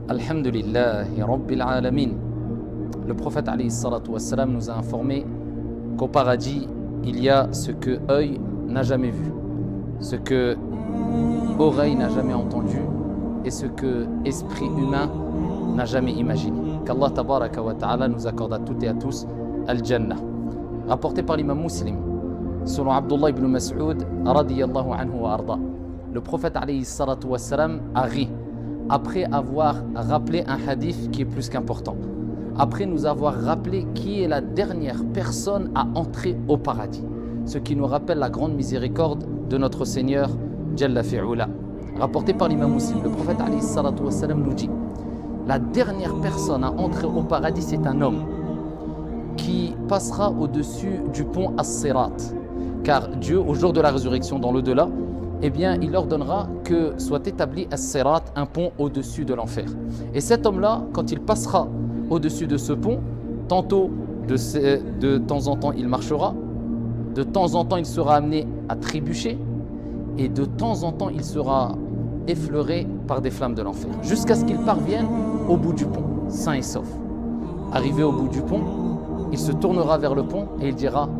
Alhamdulillahi Rabbil Alamin. Le prophète alayhi salatu wassalam nous a informé qu'au paradis, il y a ce que œil n'a jamais vu, ce que oreille n'a jamais entendu et ce que esprit humain n'a jamais imaginé. Qu'Allah tabaraka wa ta'ala nous accorde à toutes et à tous Al-Jannah. Rapporté par l'imam Muslim, selon Abdullah ibn Mas'ud radiyallahu anhu wa arda, le prophète alayhi salatu wassalam a ri après avoir rappelé un hadith qui est plus qu'important, après nous avoir rappelé qui est la dernière personne à entrer au paradis, ce qui nous rappelle la grande miséricorde de notre Seigneur Jalla fi'ula. Rapporté par l'imam Muslim, le prophète alayhi salatu wassalam nous dit: la dernière personne à entrer au paradis, c'est un homme qui passera au-dessus du pont As-Sirat, car Dieu, au jour de la résurrection dans l'au-delà, eh bien, il ordonnera que soit établi As-Sirat, un pont au-dessus de l'enfer. Et cet homme-là, quand il passera au-dessus de ce pont, tantôt de temps en temps il marchera, de temps en temps il sera amené à trébucher, et de temps en temps il sera effleuré par des flammes de l'enfer, jusqu'à ce qu'il parvienne au bout du pont, sain et sauf. Arrivé au bout du pont, il se tournera vers le pont et il dira: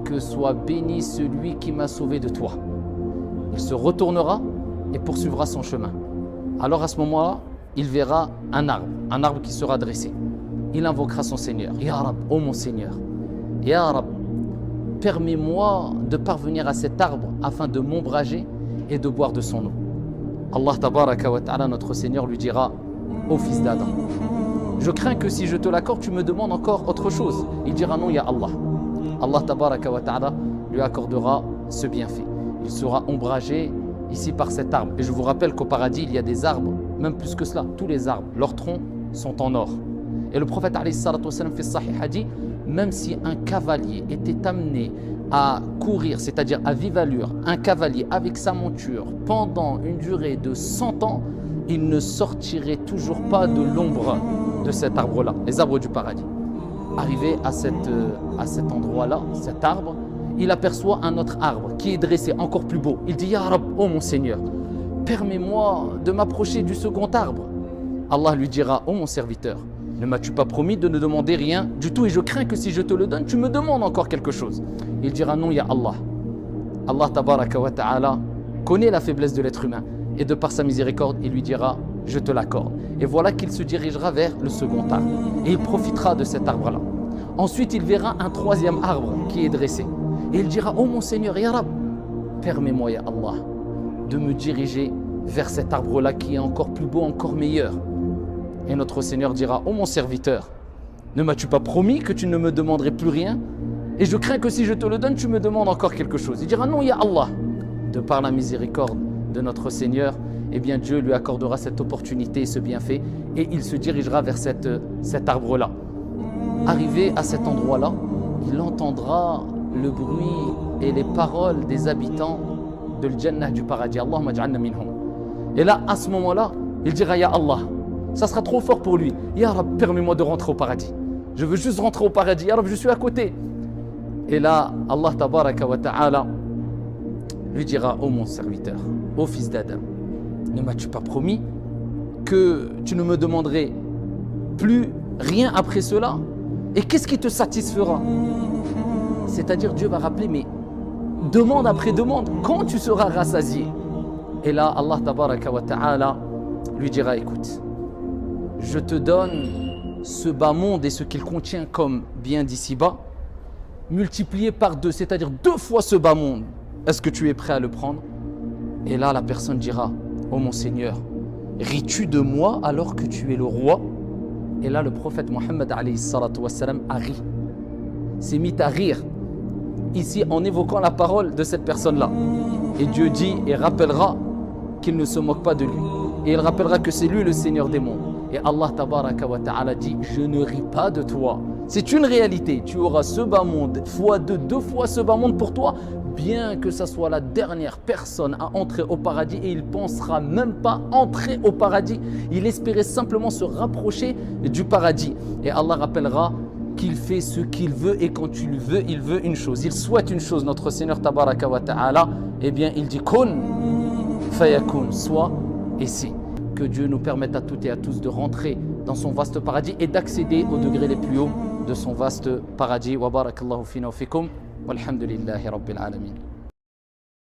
que soit béni celui qui m'a sauvé de toi. Il se retournera et poursuivra son chemin. Alors à ce moment-là, il verra un arbre qui sera dressé. Il invoquera son Seigneur: Ya Rab, ô mon Seigneur, Ya Rab, permets-moi de parvenir à cet arbre afin de m'ombrager et de boire de son eau. Allah tabaraka wa ta'ala, notre Seigneur, lui dira: ô fils d'Adam, je crains que si je te l'accorde, tu me demandes encore autre chose. Il dira: non, ya Allah. Allah tabaraka wa ta'ala lui accordera ce bienfait. Il sera ombragé ici par cet arbre. Et je vous rappelle qu'au paradis, il y a des arbres, même plus que cela, tous les arbres, leurs troncs sont en or. Et le prophète alayhi salatu wassalam fait sahih a dit: même si un cavalier était amené à courir, c'est-à-dire à vive allure, un cavalier avec sa monture pendant une durée de 100 ans, il ne sortirait toujours pas de l'ombre de cet arbre-là, les arbres du paradis. Arrivé à cet endroit-là, cet arbre, il aperçoit un autre arbre qui est dressé, encore plus beau. Il dit: Ya Rab, ô mon Seigneur, permets-moi de m'approcher du second arbre. Allah lui dira: ô mon serviteur, ne m'as-tu pas promis de ne demander rien du tout, et je crains que si je te le donne, tu me demandes encore quelque chose. Il dira: non, ya Allah. Allah tabaraka wa ta'ala connaît la faiblesse de l'être humain, et de par sa miséricorde, il lui dira: je te l'accorde. Et voilà qu'il se dirigera vers le second arbre, et il profitera de cet arbre-là. Ensuite, il verra un troisième arbre qui est dressé, et il dira: ô mon Seigneur, ya Rab, permets-moi, ya Allah, de me diriger vers cet arbre-là qui est encore plus beau, encore meilleur. Et notre Seigneur dira: ô mon serviteur, ne m'as-tu pas promis que tu ne me demanderais plus rien? Et je crains que si je te le donne, tu me demandes encore quelque chose. Il dira: non, ya Allah. De par la miséricorde de notre Seigneur, eh bien Dieu lui accordera cette opportunité et ce bienfait, et il se dirigera vers cet arbre-là. Arrivé à cet endroit-là, il entendra le bruit et les paroles des habitants de l'Jannah, du paradis. Allahumma ja'alna minhum. Et là, à ce moment-là, il dira: ya Allah. Ça sera trop fort pour lui. Ya Rab, permets-moi de rentrer au paradis. Je veux juste rentrer au paradis. Ya Rab, je suis à côté. Et là, Allah tabaraka wa ta'ala lui dira: ô mon serviteur, ô fils d'Adam, ne m'as-tu pas promis que tu ne me demanderais plus rien après cela? Et qu'est-ce qui te satisfera? C'est-à-dire, Dieu va rappeler: mais demande après demande, quand tu seras rassasié? Et là, Allah tabaraka wa ta'ala lui dira: écoute, je te donne ce bas monde et ce qu'il contient comme bien d'ici-bas, multiplié par 2, c'est-à-dire 2 fois ce bas monde. Est-ce que tu es prêt à le prendre? Et là, la personne dira: ô mon Seigneur, ris-tu de moi alors que tu es le roi? Et là, le prophète Mohammed alayhi salatu wassalam a ri, s'est mis à rire, ici en évoquant la parole de cette personne-là. Et Dieu dit et rappellera qu'il ne se moque pas de lui. Et il rappellera que c'est lui le Seigneur des mondes. Et Allah tabaraka wa ta'ala dit: je ne ris pas de toi. C'est une réalité. Tu auras ce bas monde fois 2 fois ce bas monde pour toi, bien que ça soit la dernière personne à entrer au paradis, et il ne pensera même pas entrer au paradis. Il espérait simplement se rapprocher du paradis. Et Allah rappellera qu'il fait ce qu'il veut, et quand il veut une chose. Il souhaite une chose, notre Seigneur tabaraka wa ta'ala, eh bien il dit: kun fayakun, soit et c'est. que Dieu nous permette à toutes et à tous de rentrer dans son vaste paradis et d'accéder aux degrés les plus hauts de son vaste paradis. Wa barakallahu fina wa fikum walhamdulillahi rabbil alamin.